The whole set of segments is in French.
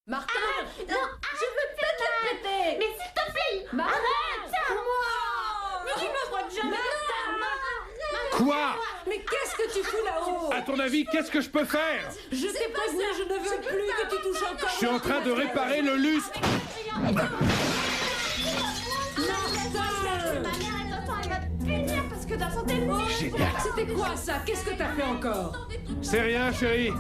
Martin, non, je veux pas te le prêter. Mais s'il te plaît, Martin, moi. mais tu me vois jamais. Quoi? Mais qu'est-ce que tu fous là-haut? À ton avis, qu'est-ce que je peux faire? Je t'ai prévenu, je ne veux plus que tu touches encore. Je suis en train de réparer le lustre. Martin! Ma mère et tonton, elle va te punir parce que dans son téléphone. Génial. C'était quoi ça? Qu'est-ce que t'as fait encore? C'est rien, chérie.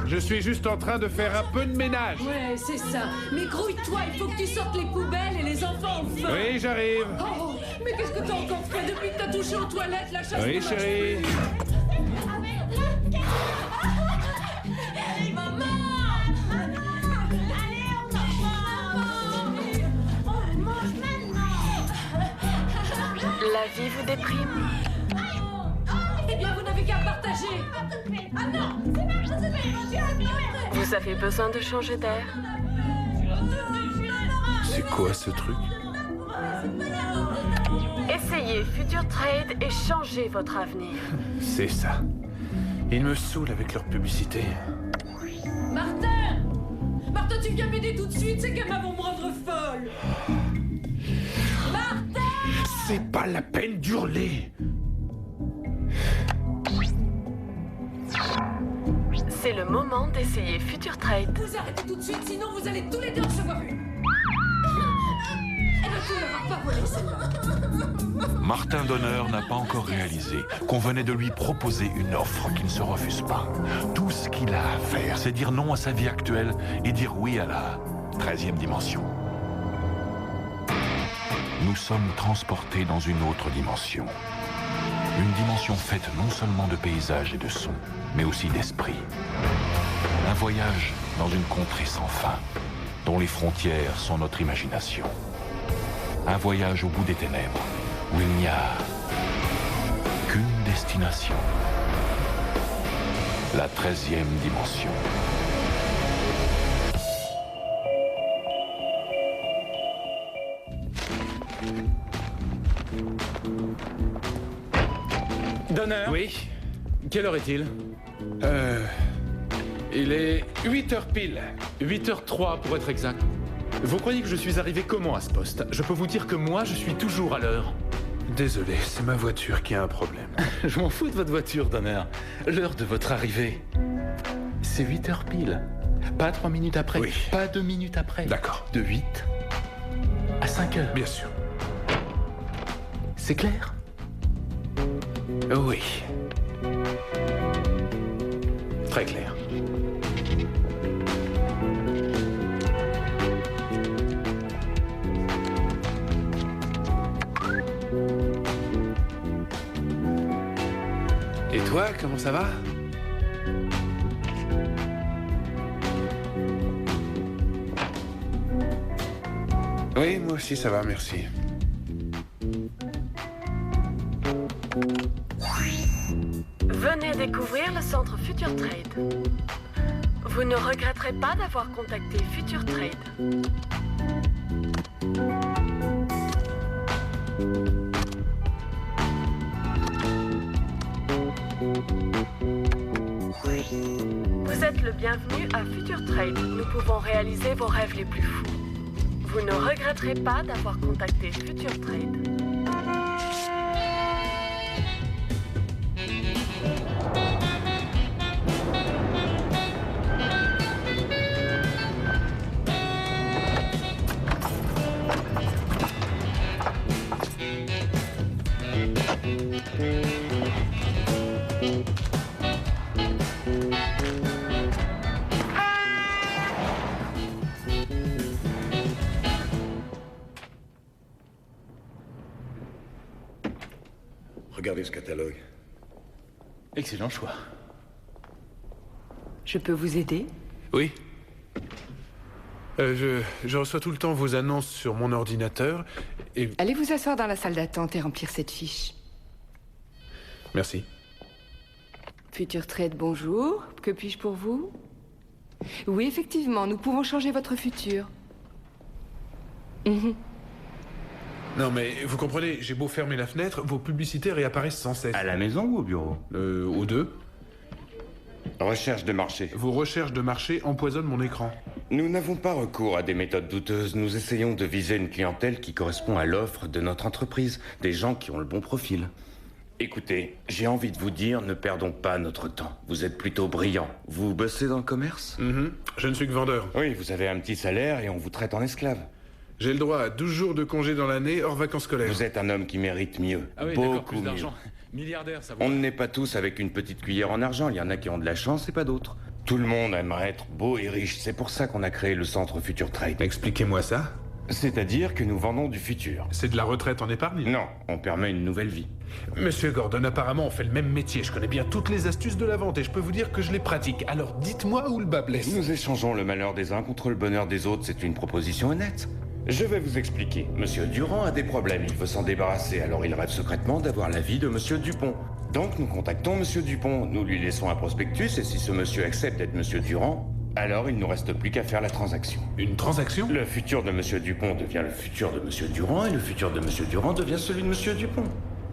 Je suis juste en train de faire un peu de ménage. Ouais, c'est ça. Mais grouille-toi, il faut que tu sortes les poubelles et les enfants ont faim. Oui, j'arrive. Oh, mais qu'est-ce que t'as encore fait depuis que t'as touché aux toilettes, la chasse? Oui, chérie. Allez, maman. Allez, on mange maintenant. La vie vous déprime? Eh bien, vous n'avez qu'à partager. Ah non, c'est pas possible. Vous avez besoin de changer d'air? C'est quoi ce truc? Essayez Future Trade et changez votre avenir. C'est ça. Ils me saoulent avec leur publicité. Martin! Martin, tu viens m'aider tout de suite, ces gamins vont me rendre folle. Martin! C'est pas la peine d'hurler. C'est le moment d'essayer Future Trade. Vous arrêtez tout de suite, sinon vous allez tous les deux recevoir une. Eh bien, tu n'auras pas volé celle-là. Martin Donner n'a pas encore réalisé qu'on venait de lui proposer une offre qui ne se refuse pas. Tout ce qu'il a à faire, c'est dire non à sa vie actuelle et dire oui à la 13e dimension. Nous sommes transportés dans une autre dimension. Une dimension faite non seulement de paysages et de sons, mais aussi d'esprit. Un voyage dans une contrée sans fin, dont les frontières sont notre imagination. Un voyage au bout des ténèbres, où il n'y a qu'une destination. La 13e dimension. Donner. Oui? Quelle heure est-il? Il est 8h pile. 8h03 pour être exact. Vous croyez que je suis arrivé comment à ce poste? Je peux vous dire que moi, je suis toujours à l'heure. Désolé, c'est ma voiture qui a un problème. Je m'en fous de votre voiture, Donner. L'heure de votre arrivée, c'est 8h pile. Pas 3 minutes après. Oui. Pas 2 minutes après. D'accord. De 8 à 5h. Bien sûr. C'est clair? Oui. Très clair. Et toi, comment ça va? Oui, moi aussi ça va, merci. Venez découvrir le centre Future Trade. Vous ne regretterez pas d'avoir contacté Future Trade. Vous êtes le bienvenu à Future Trade. Nous pouvons réaliser vos rêves les plus fous. Vous ne regretterez pas d'avoir contacté Future Trade. Regardez ce catalogue. Excellent choix. Je peux vous aider? Oui. Je reçois tout le temps vos annonces sur mon ordinateur et... Allez vous asseoir dans la salle d'attente et remplir cette fiche. Merci. Future Trade, bonjour. Que puis-je pour vous? Oui, effectivement, nous pouvons changer votre futur. Non mais vous comprenez, j'ai beau fermer la fenêtre, vos publicités réapparaissent sans cesse. À la maison ou au bureau? Aux deux. Recherche de marché. Vos recherches de marché empoisonnent mon écran. Nous n'avons pas recours à des méthodes douteuses. Nous essayons de viser une clientèle qui correspond à l'offre de notre entreprise. Des gens qui ont le bon profil. Écoutez, j'ai envie de vous dire, ne perdons pas notre temps. Vous êtes plutôt brillant. Vous bossez dans le commerce? Je ne suis que vendeur. Oui, vous avez un petit salaire et on vous traite en esclave. J'ai le droit à 12 jours de congé dans l'année, hors vacances scolaires. Vous êtes un homme qui mérite mieux. Ah oui, d'accord, beaucoup plus mieux. d'argent. Milliardaire, ça vaut. On ne naît pas tous avec une petite cuillère en argent. Il y en a qui ont de la chance et pas d'autres. Tout le monde aimerait être beau et riche. C'est pour ça qu'on a créé le centre Future Trade. Expliquez-moi ça. C'est-à-dire que nous vendons du futur. C'est de la retraite en épargne? Non, on permet une nouvelle vie. Monsieur Gordon, apparemment, on fait le même métier. Je connais bien toutes les astuces de la vente et je peux vous dire que je les pratique. Alors dites-moi où le bas blesse. Nous échangeons le malheur des uns contre le bonheur des autres. C'est une proposition honnête. Je vais vous expliquer. Monsieur Durand a des problèmes. Il veut s'en débarrasser. Alors il rêve secrètement d'avoir la vie de Monsieur Dupont. Donc nous contactons Monsieur Dupont. Nous lui laissons un prospectus et si ce monsieur accepte d'être Monsieur Durand, alors il ne nous reste plus qu'à faire la transaction. Une transaction? Le futur de Monsieur Dupont devient le futur de Monsieur Durand et le futur de Monsieur Durand devient celui de Monsieur Dupont.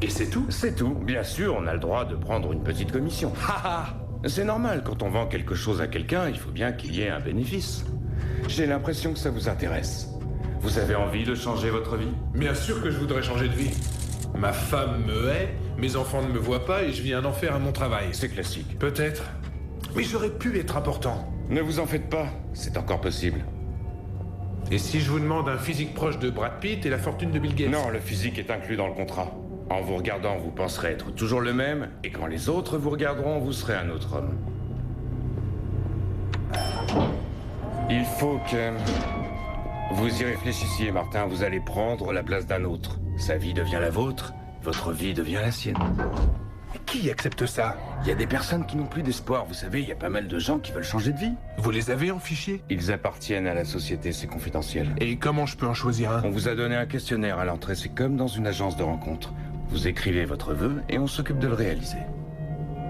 Et c'est tout? C'est tout. Bien sûr, on a le droit de prendre une petite commission. C'est normal, quand on vend quelque chose à quelqu'un, il faut bien qu'il y ait un bénéfice. J'ai l'impression que ça vous intéresse. Vous avez envie de changer votre vie? Bien sûr que je voudrais changer de vie. Ma femme me hait, mes enfants ne me voient pas et je vis un enfer à mon travail. C'est classique. Peut-être. Mais j'aurais pu être important. Ne vous en faites pas, c'est encore possible. Et si je vous demande un physique proche de Brad Pitt et la fortune de Bill Gates? Non, le physique est inclus dans le contrat. En vous regardant, vous penserez être toujours le même, et quand les autres vous regarderont, vous serez un autre homme. Il faut que... vous y réfléchissiez, Martin. Vous allez prendre la place d'un autre. Sa vie devient la vôtre, votre vie devient la sienne. Mais qui accepte ça? Il y a des personnes qui n'ont plus d'espoir. Vous savez, il y a pas mal de gens qui veulent changer de vie. Vous les avez en fichier? Ils appartiennent à la société, c'est confidentiel. Et comment je peux en choisir un? On vous a donné un questionnaire à l'entrée, c'est comme dans une agence de rencontre. Vous écrivez votre vœu et on s'occupe de le réaliser.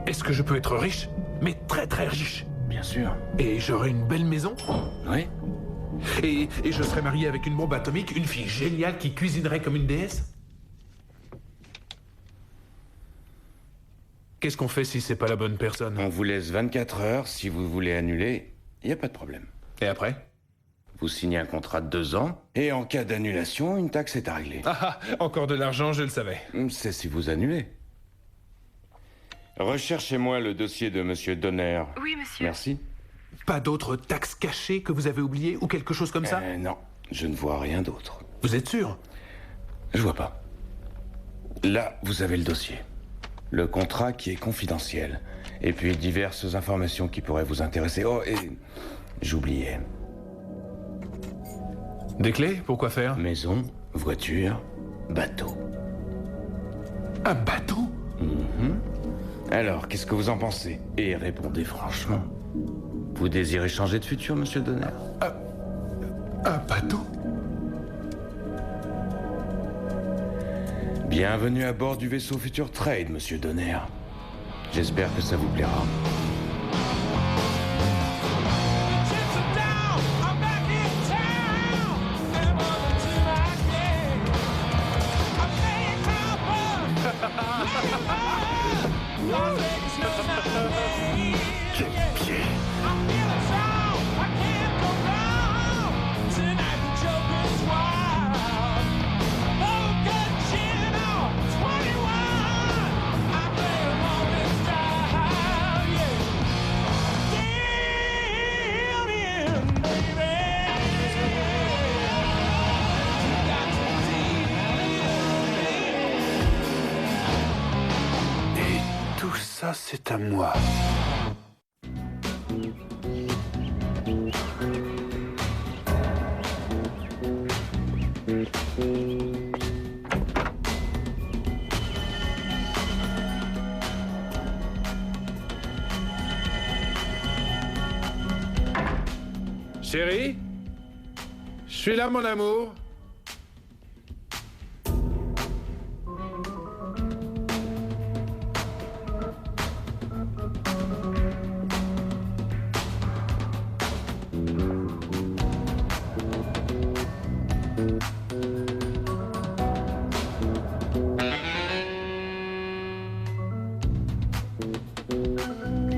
Est-ce que je peux être riche? Mais très très riche? Bien sûr. Et j'aurai une belle maison? Oui. Et je serai marié avec une bombe atomique, une fille géniale qui cuisinerait comme une déesse? Qu'est-ce qu'on fait si c'est pas la bonne personne? On vous laisse 24 heures. Si vous voulez annuler, il n'y a pas de problème. Et après? Vous signez un contrat de 2 ans, et en cas d'annulation, une taxe est à régler. Ah, encore de l'argent, je le savais. C'est si vous annulez. Recherchez-moi le dossier de Monsieur Donner. Oui, monsieur. Merci. Pas d'autres taxes cachées que vous avez oubliées ou quelque chose comme ça? Non, je ne vois rien d'autre. Vous êtes sûr? Je vois pas. Là, vous avez le dossier. Le contrat qui est confidentiel. Et puis diverses informations qui pourraient vous intéresser. Oh, et j'oubliais. Des clés? Pour quoi faire? Maison, voiture, bateau. Un bateau? Alors, qu'est-ce que vous en pensez? Et répondez franchement. Vous désirez changer de futur, Monsieur Donner? Un bateau? Bienvenue à bord du vaisseau Future Trade, Monsieur Donner. J'espère que ça vous plaira. Ça, c'est à moi. Chérie? Je suis là, mon amour.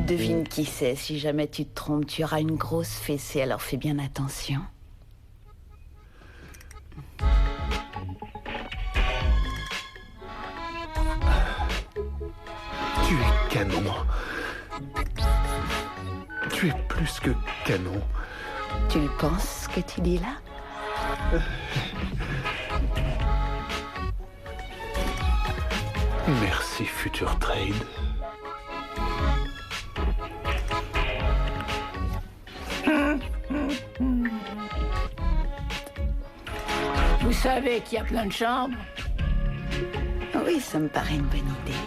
Devine Qui sait, si jamais tu te trompes, tu auras une grosse fessée, alors fais bien attention. Tu es canon. Tu es plus que canon. Tu le penses, ce que tu dis là? Merci, Future Trade. Vous savez qu'il y a plein de chambres? Oui, ça me paraît une bonne idée.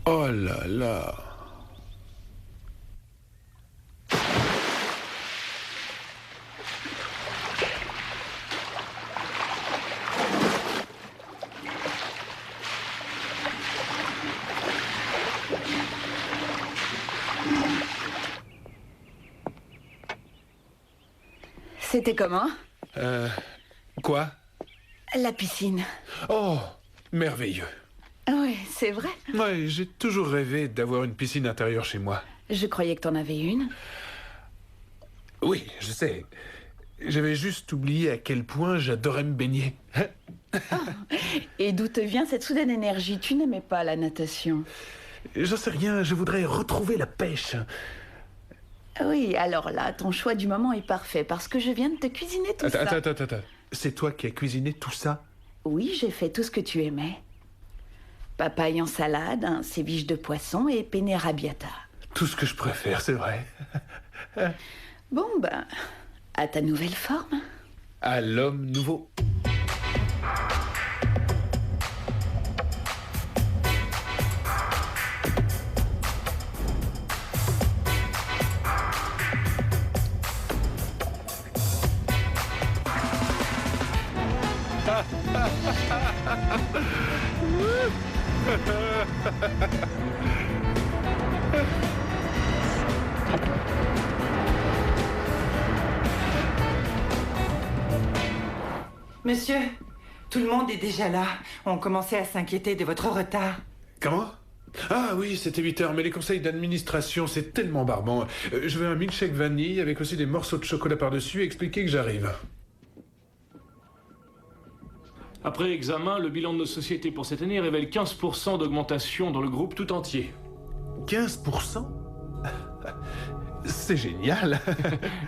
Oh là là. C'était comment? Quoi? La piscine. Oh, merveilleux. Oui, c'est vrai. Ouais, j'ai toujours rêvé d'avoir une piscine intérieure chez moi. Je croyais que t'en avais une. Oui, je sais. J'avais juste oublié à quel point j'adorais me baigner. Et d'où te vient cette soudaine énergie? Tu n'aimais pas la natation? J'en sais rien, je voudrais retrouver la pêche. Oui, alors là, ton choix du moment est parfait, parce que je viens de te cuisiner tout ça. Attends. C'est toi qui as cuisiné tout ça? Oui, j'ai fait tout ce que tu aimais. Papaye en salade, un ceviche de poisson et penne arrabbiata. Tout ce que je préfère, c'est vrai. Bon, ben, à ta nouvelle forme. À l'homme nouveau. Monsieur, tout le monde est déjà là. On commençait à s'inquiéter de votre retard. Comment? Ah oui, c'était 8 heures, mais les conseils d'administration, c'est tellement barbant. Je veux un milkshake vanille avec aussi des morceaux de chocolat par-dessus et expliquer que j'arrive. Après examen, le bilan de nos sociétés pour cette année révèle 15% d'augmentation dans le groupe tout entier. 15%? C'est génial.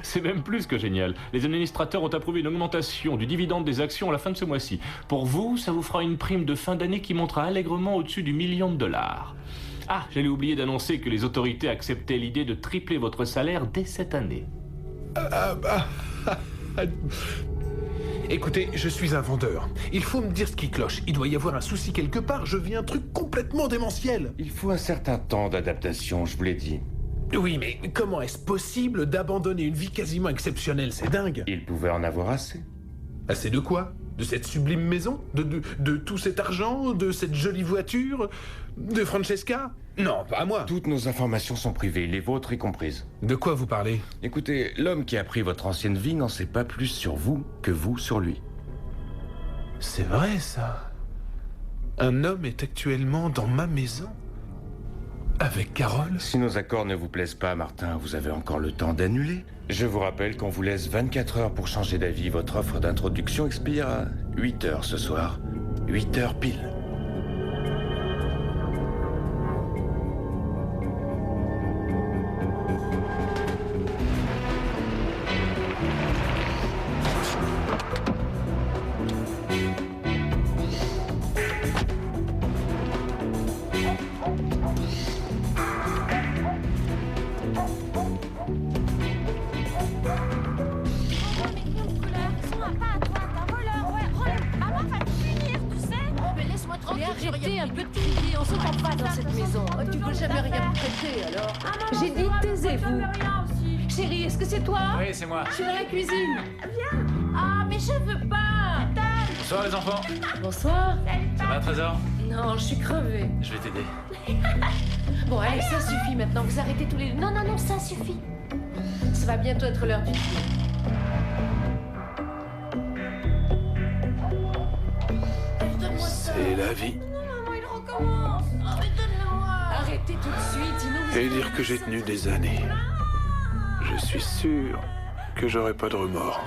C'est même plus que génial. Les administrateurs ont approuvé une augmentation du dividende des actions à la fin de ce mois-ci. Pour vous, ça vous fera une prime de fin d'année qui montera allègrement au-dessus du $1 million. Ah, j'allais oublier d'annoncer que les autorités acceptaient l'idée de tripler votre salaire dès cette année. Écoutez, je suis un vendeur. Il faut me dire ce qui cloche. Il doit y avoir un souci quelque part. Je vis un truc complètement démentiel. Il faut un certain temps d'adaptation, je vous l'ai dit. Oui, mais comment est-ce possible d'abandonner une vie quasiment exceptionnelle? C'est dingue. Il pouvait en avoir assez. Assez de quoi? De cette sublime maison? De tout cet argent? De cette jolie voiture? De Francesca? Non, pas à moi. Toutes nos informations sont privées, les vôtres y comprises. De quoi vous parlez? Écoutez, l'homme qui a pris votre ancienne vie n'en sait pas plus sur vous que vous sur lui. C'est vrai, ça. Un homme est actuellement dans ma maison? Avec Carole? Si nos accords ne vous plaisent pas, Martin, vous avez encore le temps d'annuler. Je vous rappelle qu'on vous laisse 24 heures pour changer d'avis. Votre offre d'introduction expire à 8 heures ce soir. 8 heures pile. arrêtez un peu de crier, on s'entend pas dans cette maison. Tu peux jamais rien me prêter, alors. J'ai dit, taisez-vous. Chérie, est-ce que c'est toi? Oui, c'est moi. Je suis dans la cuisine. Viens. Ah, mais je veux pas. Bonsoir les enfants. Bonsoir. Ça va, Trésor? Non, je suis crevée. Je vais t'aider. Bon, allez, ça suffit maintenant. Vous arrêtez tous les deux. Non, non, non, ça suffit. Ça va bientôt être l'heure du dîner. C'est la vie. Non, maman, il recommence. Oh, mais donne-le-moi. Arrêtez tout de suite, sinon vous... Et dire que j'ai tenu des années. Je suis sûr que j'aurai pas de remords.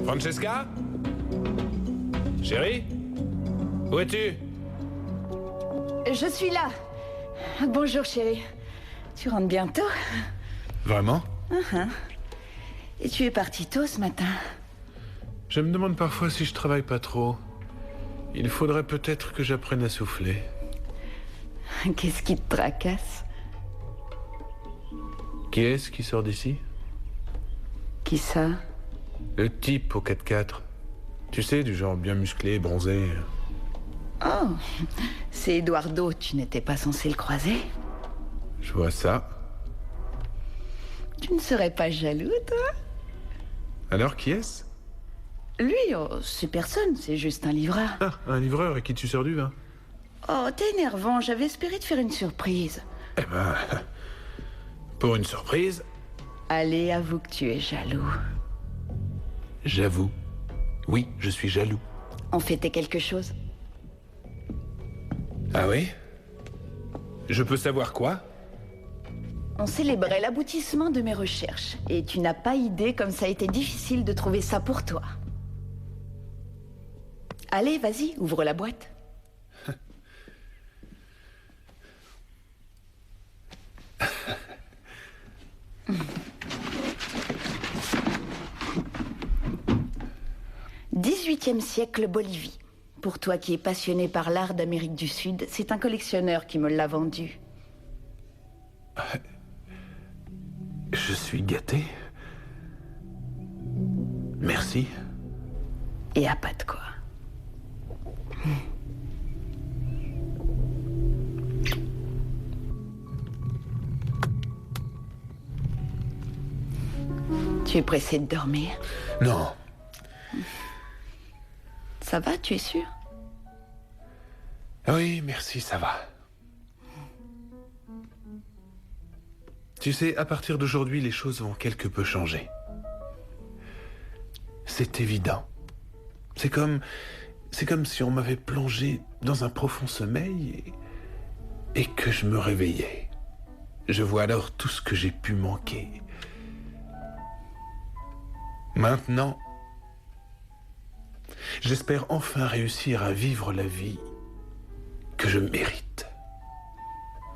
Francesca? Chérie? Où es-tu? Je suis là. Bonjour, chérie. Tu rentres bientôt? Vraiment? Et tu es parti tôt ce matin? Je me demande parfois si je travaille pas trop. Il faudrait peut-être que j'apprenne à souffler. Qu'est-ce qui te tracasse? Qui est-ce qui sort d'ici? Qui ça? Le type au 4x4. Tu sais, du genre bien musclé, bronzé. Oh, c'est Eduardo, tu n'étais pas censé le croiser? Je vois ça. Tu ne serais pas jaloux, toi? Alors, qui est-ce? Lui, oh, c'est personne, c'est juste un livreur. Ah, un livreur à qui tu sers du vin. Oh, t'es énervant, j'avais espéré te faire une surprise. Eh ben... Pour une surprise... Allez, avoue que tu es jaloux. J'avoue. Oui, je suis jaloux. On fêtait quelque chose? Ah oui? Je peux savoir quoi? On célébrait l'aboutissement de mes recherches. Et tu n'as pas idée comme ça a été difficile de trouver ça pour toi. Allez, vas-y, ouvre la boîte. XVIIIe siècle, Bolivie. Pour toi qui es passionné par l'art d'Amérique du Sud, c'est un collectionneur qui me l'a vendu. Je suis gâté. Merci. Et à pas de quoi. Tu es pressé de dormir? Non. Ça va, tu es sûr? Oui, merci, ça va. Tu sais, à partir d'aujourd'hui, les choses vont quelque peu changer. C'est évident. C'est comme si on m'avait plongé dans un profond sommeil et que je me réveillais. Je vois alors tout ce que j'ai pu manquer. Maintenant, j'espère enfin réussir à vivre la vie que je mérite.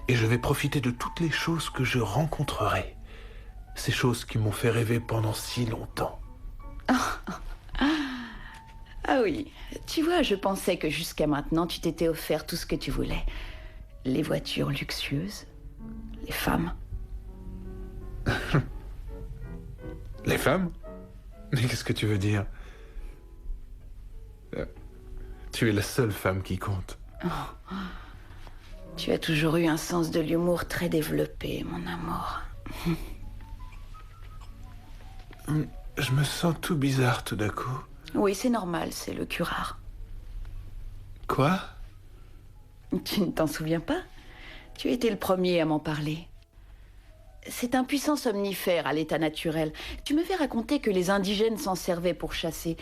Et je vais profiter de toutes les choses que je rencontrerai. Ces choses qui m'ont fait rêver pendant si longtemps. Ah oui, tu vois, je pensais que jusqu'à maintenant, tu t'étais offert tout ce que tu voulais. Les voitures luxueuses, les femmes. Les femmes? Mais qu'est-ce que tu veux dire? Tu es la seule femme qui compte. Oh. Tu as toujours eu un sens de l'humour très développé, mon amour. Je me sens tout bizarre tout d'un coup. Oui, c'est normal, c'est le curare. Quoi? Tu ne t'en souviens pas? Tu étais le premier à m'en parler. C'est un puissant somnifère à l'état naturel. Tu me fais raconter que les indigènes s'en servaient pour chasser.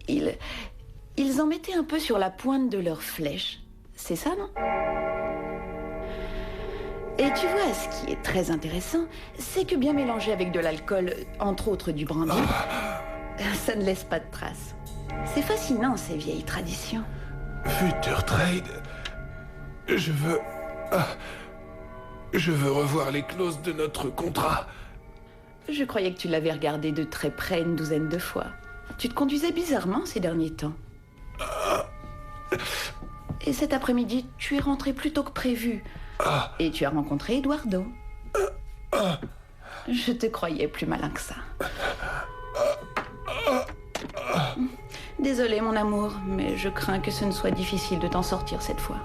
Ils en mettaient un peu sur la pointe de leurs flèches. C'est ça, non? Et tu vois, ce qui est très intéressant, c'est que bien mélangé avec de l'alcool, entre autres du brandy, ça ne laisse pas de traces. C'est fascinant, ces vieilles traditions. Future Trade, je veux revoir les clauses de notre contrat. Je croyais que tu l'avais regardé de très près une douzaine de fois. Tu te conduisais bizarrement ces derniers temps. Et cet après-midi, tu es rentré plus tôt que prévu. Et tu as rencontré Eduardo. Je te croyais plus malin que ça. Désolée, mon amour, mais je crains que ce ne soit difficile de t'en sortir cette fois.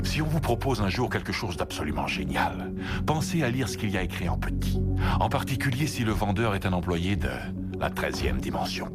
Si on vous propose un jour quelque chose d'absolument génial, pensez à lire ce qu'il y a écrit en petit. En particulier si le vendeur est un employé de la 13e dimension.